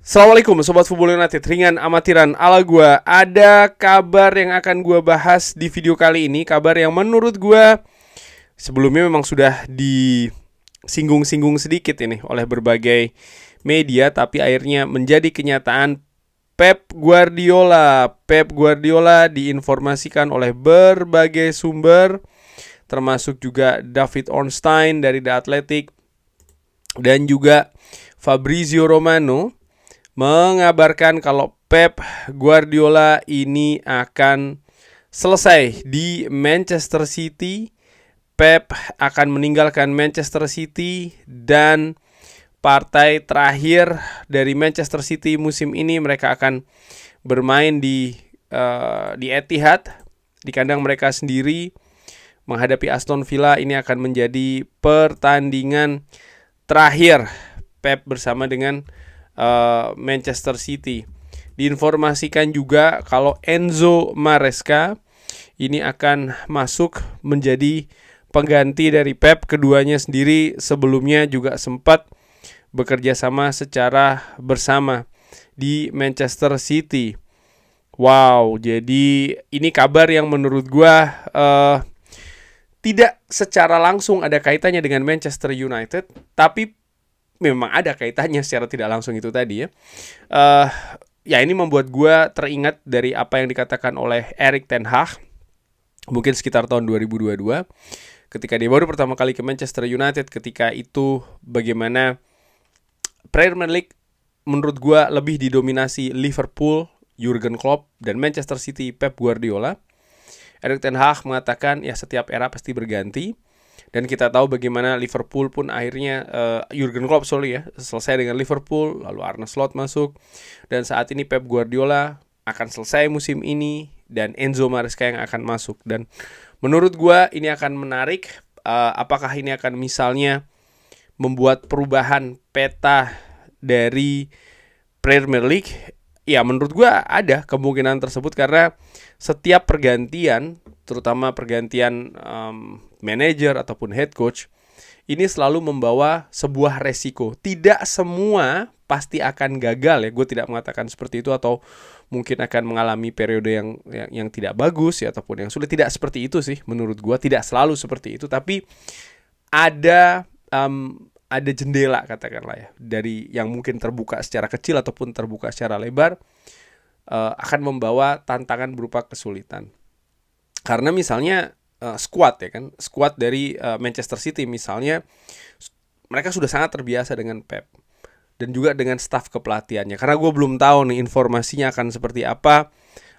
Assalamualaikum Sobat Football United, ringan amatiran ala gua. Ada kabar yang akan gua bahas di video kali ini. Kabar yang menurut gua sebelumnya memang sudah disinggung-singgung sedikit ini oleh berbagai media, tapi akhirnya menjadi kenyataan. Pep Guardiola diinformasikan oleh berbagai sumber, termasuk juga David Ornstein dari The Athletic dan juga Fabrizio Romano, mengabarkan kalau Pep Guardiola ini akan selesai di Manchester City. Pep akan meninggalkan Manchester City dan partai terakhir dari Manchester City musim ini mereka akan bermain di Etihad, di kandang mereka sendiri menghadapi Aston Villa. Ini akan menjadi pertandingan terakhir Pep bersama dengan Manchester City. Diinformasikan juga kalau Enzo Maresca ini akan masuk menjadi pengganti dari Pep. Keduanya sendiri sebelumnya juga sempat bekerja sama secara bersama di Manchester City. Wow, jadi ini kabar yang menurut gua tidak secara langsung ada kaitannya dengan Manchester United, tapi memang ada kaitannya secara tidak langsung itu tadi ya. Ya ini membuat gue teringat dari apa yang dikatakan oleh Erik ten Hag mungkin sekitar tahun 2022 ketika dia baru pertama kali ke Manchester United. Ketika itu bagaimana Premier League menurut gue lebih didominasi Liverpool, Jurgen Klopp, dan Manchester City, Pep Guardiola. Erik ten Hag mengatakan ya setiap era pasti berganti. Dan kita tahu bagaimana Liverpool pun akhirnya Jurgen Klopp selesai dengan Liverpool, lalu Arne Slot masuk, dan saat ini Pep Guardiola akan selesai musim ini dan Enzo Maresca yang akan masuk. Dan menurut gua ini akan menarik, apakah ini akan misalnya membuat perubahan peta dari Premier League? Ya menurut gua ada kemungkinan tersebut karena setiap pergantian, terutama pergantian manajer ataupun head coach, ini selalu membawa sebuah resiko. Tidak semua pasti akan gagal ya. Gue tidak mengatakan seperti itu atau mungkin akan mengalami periode yang tidak bagus ya ataupun yang sulit. Tidak seperti itu sih menurut gue. Tidak selalu seperti itu. Tapi ada jendela katakanlah ya, dari yang mungkin terbuka secara kecil ataupun terbuka secara lebar, akan membawa tantangan berupa kesulitan. Karena misalnya squad ya kan, squad dari Manchester City misalnya, mereka sudah sangat terbiasa dengan Pep dan juga dengan staf kepelatihannya. Karena gue belum tahu nih informasinya akan seperti apa.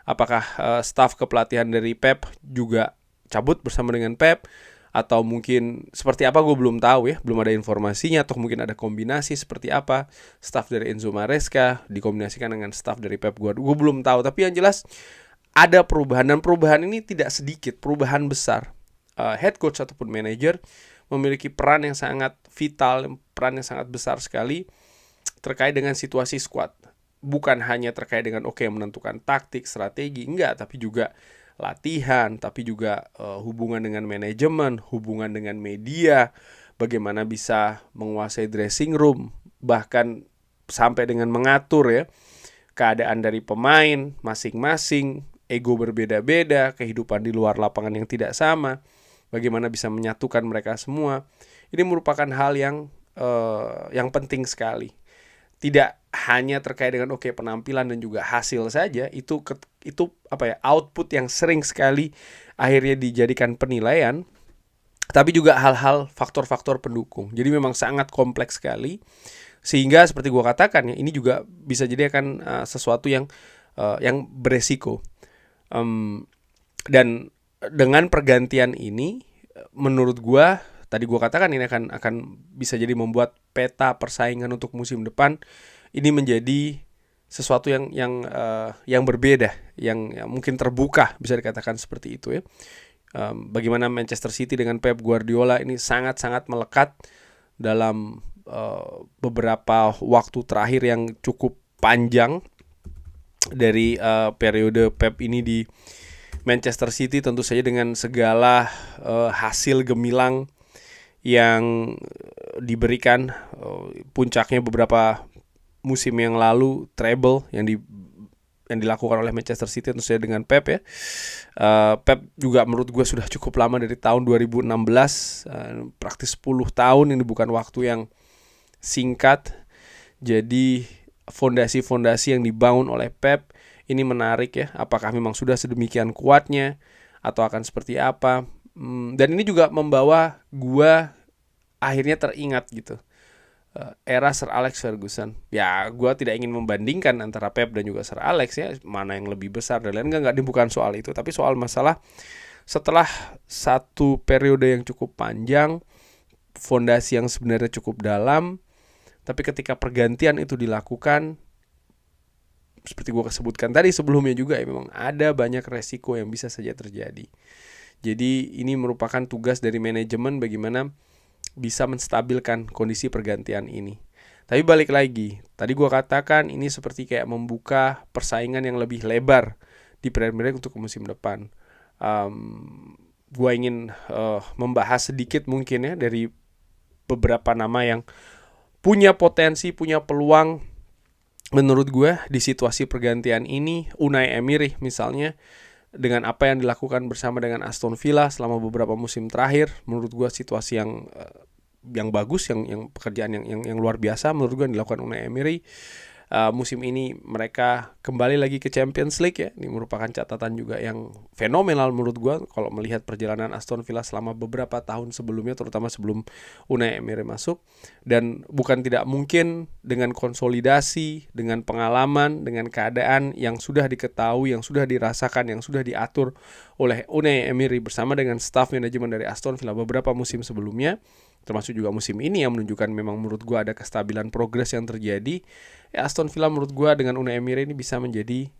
Apakah staf kepelatihan dari Pep juga cabut bersama dengan Pep, atau mungkin seperti apa, gue belum tahu ya, belum ada informasinya. Atau mungkin ada kombinasi seperti apa, staf dari Enzo Maresca dikombinasikan dengan staf dari Pep Guardiola, gue belum tahu. Tapi yang jelas ada perubahan, dan perubahan ini tidak sedikit, perubahan besar. Head coach ataupun manager memiliki peran yang sangat vital, peran yang sangat besar sekali terkait dengan situasi squad. Bukan hanya terkait dengan menentukan taktik, strategi, enggak, tapi juga latihan, tapi juga hubungan dengan manajemen, hubungan dengan media, bagaimana bisa menguasai dressing room, bahkan sampai dengan mengatur ya keadaan dari pemain masing-masing. Ego berbeda-beda, kehidupan di luar lapangan yang tidak sama, bagaimana bisa menyatukan mereka semua. Ini merupakan hal yang penting sekali. Tidak hanya terkait dengan penampilan dan juga hasil saja, itu output yang sering sekali akhirnya dijadikan penilaian, tapi juga hal-hal faktor-faktor pendukung. Jadi memang sangat kompleks sekali, sehingga seperti gue katakan ya, ini juga bisa jadi akan sesuatu yang beresiko. Dan dengan pergantian ini, menurut gue, tadi gue katakan ini akan bisa jadi membuat peta persaingan untuk musim depan ini menjadi sesuatu yang berbeda, yang mungkin terbuka, bisa dikatakan seperti itu ya. Bagaimana Manchester City dengan Pep Guardiola ini sangat-sangat melekat dalam beberapa waktu terakhir yang cukup panjang dari periode Pep ini di Manchester City, tentu saja dengan segala hasil gemilang yang diberikan, puncaknya beberapa musim yang lalu treble yang dilakukan oleh Manchester City tentu saja dengan Pep ya. Pep juga menurut gue sudah cukup lama dari tahun 2016, praktis 10 tahun, ini bukan waktu yang singkat. Jadi fondasi-fondasi yang dibangun oleh Pep ini menarik ya. Apakah memang sudah sedemikian kuatnya atau akan seperti apa? Dan ini juga membawa gue akhirnya teringat gitu, era Sir Alex Ferguson. Ya, gue tidak ingin membandingkan antara Pep dan juga Sir Alex ya, mana yang lebih besar dan lain. Enggak, bukan soal itu, tapi soal masalah setelah satu periode yang cukup panjang, fondasi yang sebenarnya cukup dalam, tapi ketika pergantian itu dilakukan, seperti gue sebutkan tadi sebelumnya juga ya, memang ada banyak resiko yang bisa saja terjadi. Jadi ini merupakan tugas dari manajemen bagaimana bisa menstabilkan kondisi pergantian ini. Tapi balik lagi, tadi gue katakan ini seperti kayak membuka persaingan yang lebih lebar di Premier League untuk musim depan. Gue ingin membahas sedikit mungkin ya dari beberapa nama yang punya potensi, punya peluang menurut gue di situasi pergantian ini. Unai Emery misalnya, dengan apa yang dilakukan bersama dengan Aston Villa selama beberapa musim terakhir, menurut gue situasi yang bagus, yang pekerjaan yang luar biasa menurut gue yang dilakukan Unai Emery. Musim ini mereka kembali lagi ke Champions League ya. Ini merupakan catatan juga yang fenomenal menurut gue kalau melihat perjalanan Aston Villa selama beberapa tahun sebelumnya, terutama sebelum Unai Emery masuk. Dan bukan tidak mungkin dengan konsolidasi, dengan pengalaman, dengan keadaan yang sudah diketahui, yang sudah dirasakan, yang sudah diatur oleh Unai Emery bersama dengan staf manajemen dari Aston Villa beberapa musim sebelumnya, termasuk juga musim ini yang menunjukkan memang menurut gue ada kestabilan progres yang terjadi. Aston Villa menurut gue dengan Unai Emery ini bisa menjadi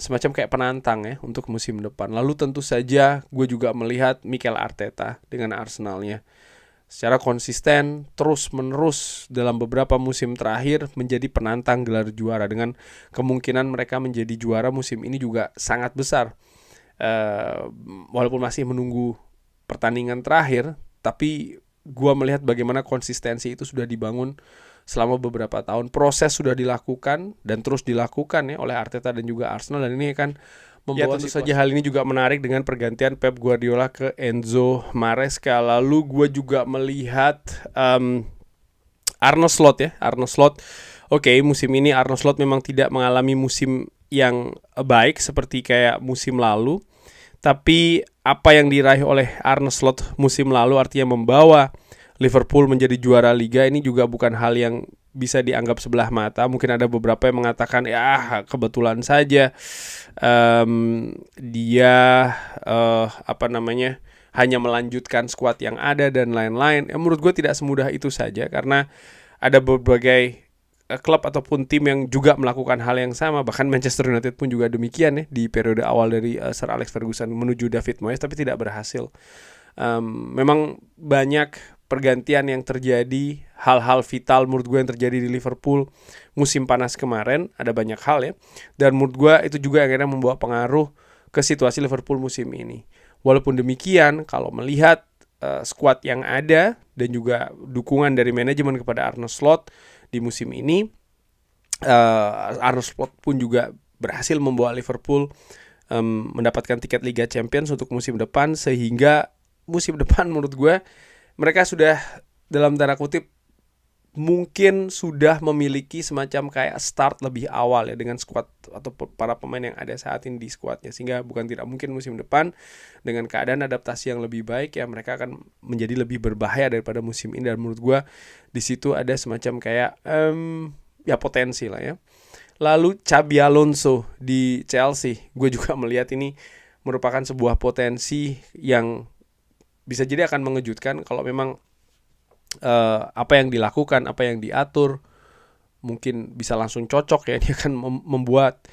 semacam kayak penantang ya untuk musim depan. Lalu tentu saja gue juga melihat Mikel Arteta dengan Arsenalnya secara konsisten terus-menerus dalam beberapa musim terakhir menjadi penantang gelar juara, dengan kemungkinan mereka menjadi juara musim ini juga sangat besar. Walaupun masih menunggu pertandingan terakhir, tapi gue melihat bagaimana konsistensi itu sudah dibangun selama beberapa tahun. Proses sudah dilakukan dan terus dilakukan ya oleh Arteta dan juga Arsenal, dan ini akan membawa tentu saja hal ini juga menarik dengan pergantian Pep Guardiola ke Enzo Maresca. Lalu gue juga melihat Arne Slot ya. Arne Slot, oke, musim ini Arne Slot memang tidak mengalami musim yang baik seperti kayak musim lalu, tapi apa yang diraih oleh Arne Slot musim lalu, artinya membawa Liverpool menjadi juara Liga, ini juga bukan hal yang bisa dianggap sebelah mata. Mungkin ada beberapa yang mengatakan ya kebetulan saja dia hanya melanjutkan skuad yang ada dan lain-lain. Menurut gue tidak semudah itu saja, karena ada berbagai klub ataupun tim yang juga melakukan hal yang sama. Bahkan Manchester United pun juga demikian ya, di periode awal dari Sir Alex Ferguson menuju David Moyes, tapi tidak berhasil. Memang banyak pergantian yang terjadi, hal-hal vital menurut gue yang terjadi di Liverpool musim panas kemarin, ada banyak hal ya, dan menurut gue itu juga akhirnya membawa pengaruh ke situasi Liverpool musim ini. Walaupun demikian, kalau melihat skuad yang ada dan juga dukungan dari manajemen kepada Arne Slot di musim ini, Arne Slot pun juga berhasil membawa Liverpool mendapatkan tiket Liga Champions untuk musim depan, sehingga musim depan menurut gue mereka sudah dalam tanda kutip mungkin sudah memiliki semacam kayak start lebih awal ya dengan skuad atau para pemain yang ada saat ini di skuadnya, sehingga bukan tidak mungkin musim depan dengan keadaan adaptasi yang lebih baik ya mereka akan menjadi lebih berbahaya daripada musim ini. Dan menurut gue di situ ada semacam kayak ya potensi lah ya. Lalu Xabi Alonso di Chelsea, gue juga melihat ini merupakan sebuah potensi yang bisa jadi akan mengejutkan kalau memang apa yang dilakukan, apa yang diatur mungkin bisa langsung cocok ya. Ini akan membuat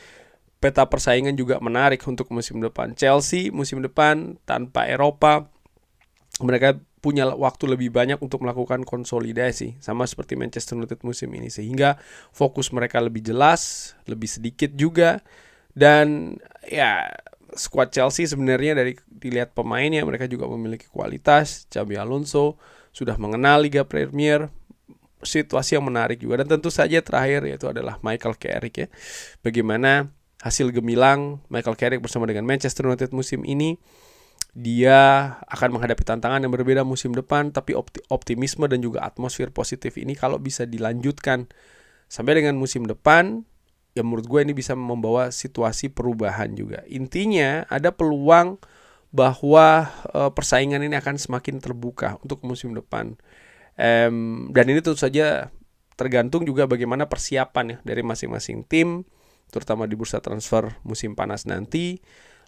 peta persaingan juga menarik untuk musim depan. Chelsea musim depan tanpa Eropa, mereka punya waktu lebih banyak untuk melakukan konsolidasi, sama seperti Manchester United musim ini, sehingga fokus mereka lebih jelas, lebih sedikit juga. Dan ya skuad Chelsea sebenarnya dari dilihat pemainnya, mereka juga memiliki kualitas. Xabi Alonso sudah mengenal Liga Premier, situasi yang menarik juga. Dan tentu saja terakhir yaitu adalah Michael Carrick ya. Bagaimana hasil gemilang Michael Carrick bersama dengan Manchester United musim ini. Dia akan menghadapi tantangan yang berbeda musim depan, tapi optimisme dan juga atmosfer positif ini kalau bisa dilanjutkan sampai dengan musim depan, ya menurut gue ini bisa membawa situasi perubahan juga. Intinya ada peluang bahwa persaingan ini akan semakin terbuka untuk musim depan. Dan ini tentu saja tergantung juga bagaimana persiapan ya dari masing-masing tim, terutama di bursa transfer musim panas nanti.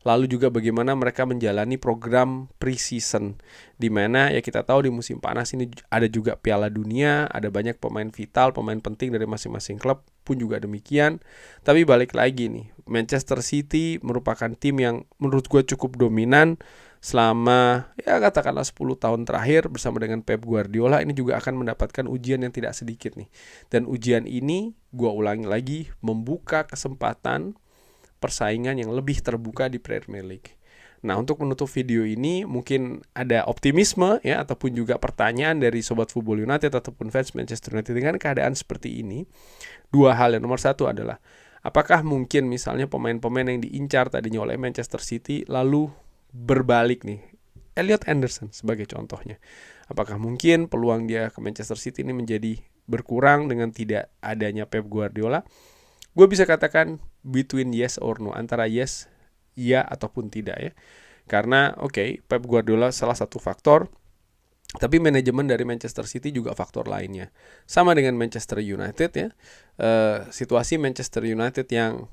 Lalu juga bagaimana mereka menjalani program pre-season, di mana ya kita tahu di musim panas ini ada juga Piala Dunia, ada banyak pemain vital, pemain penting dari masing-masing klub pun juga demikian. Tapi balik lagi nih, Manchester City merupakan tim yang menurut gue cukup dominan selama ya katakanlah 10 tahun terakhir bersama dengan Pep Guardiola. Ini juga akan mendapatkan ujian yang tidak sedikit nih. Dan ujian ini gue ulangi lagi, membuka kesempatan persaingan yang lebih terbuka di Premier League. Nah, untuk menutup video ini mungkin ada optimisme ya ataupun juga pertanyaan dari Sobat Football United ataupun fans Manchester United dengan keadaan seperti ini. Dua hal. Yang nomor satu adalah apakah mungkin misalnya pemain-pemain yang diincar tadinya oleh Manchester City lalu berbalik nih. Elliot Anderson sebagai contohnya. Apakah mungkin peluang dia ke Manchester City ini menjadi berkurang dengan tidak adanya Pep Guardiola? Gue bisa katakan between yes or no, antara yes, ya ataupun tidak ya. Karena Pep Guardiola salah satu faktor, tapi manajemen dari Manchester City juga faktor lainnya. Sama dengan Manchester United ya. Situasi Manchester United yang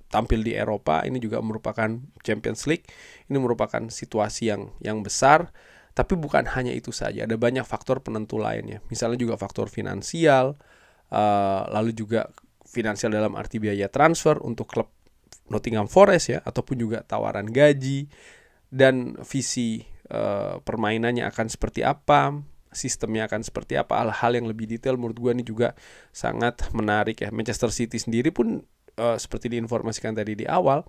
tampil di Eropa, ini juga merupakan Champions League. Ini merupakan situasi yang besar. Tapi bukan hanya itu saja, ada banyak faktor penentu lainnya. Misalnya juga faktor finansial, lalu juga finansial dalam arti biaya transfer untuk klub Nottingham Forest ya, ataupun juga tawaran gaji dan visi permainannya akan seperti apa, sistemnya akan seperti apa. Hal-hal yang lebih detail menurut gue ini juga sangat menarik ya. Manchester City sendiri pun seperti diinformasikan tadi di awal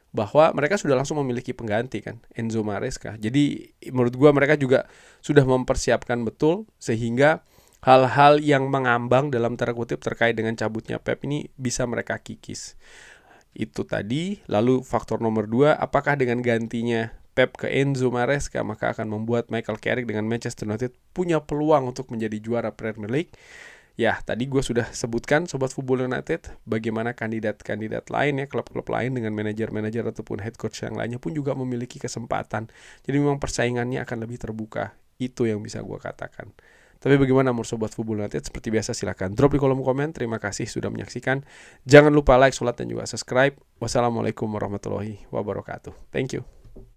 bahwa mereka sudah langsung memiliki pengganti kan, Enzo Maresca. Jadi menurut gue mereka juga sudah mempersiapkan betul sehingga hal-hal yang mengambang dalam tanda kutip terkait dengan cabutnya Pep ini bisa mereka kikis. Itu tadi. Lalu faktor nomor 2, apakah dengan gantinya Pep ke Enzo Maresca maka akan membuat Michael Carrick dengan Manchester United punya peluang untuk menjadi juara Premier League? Ya, tadi gue sudah sebutkan Sobat Football United bagaimana kandidat-kandidat lain ya, klub-klub lain dengan manajer-manajer ataupun head coach yang lainnya pun juga memiliki kesempatan. Jadi memang persaingannya akan lebih terbuka. Itu yang bisa gue katakan. Tapi bagaimana menurut Sobat Football United? Seperti biasa silahkan drop di kolom komen. Terima kasih sudah menyaksikan. Jangan lupa like, share, dan juga subscribe. Wassalamualaikum warahmatullahi wabarakatuh. Thank you.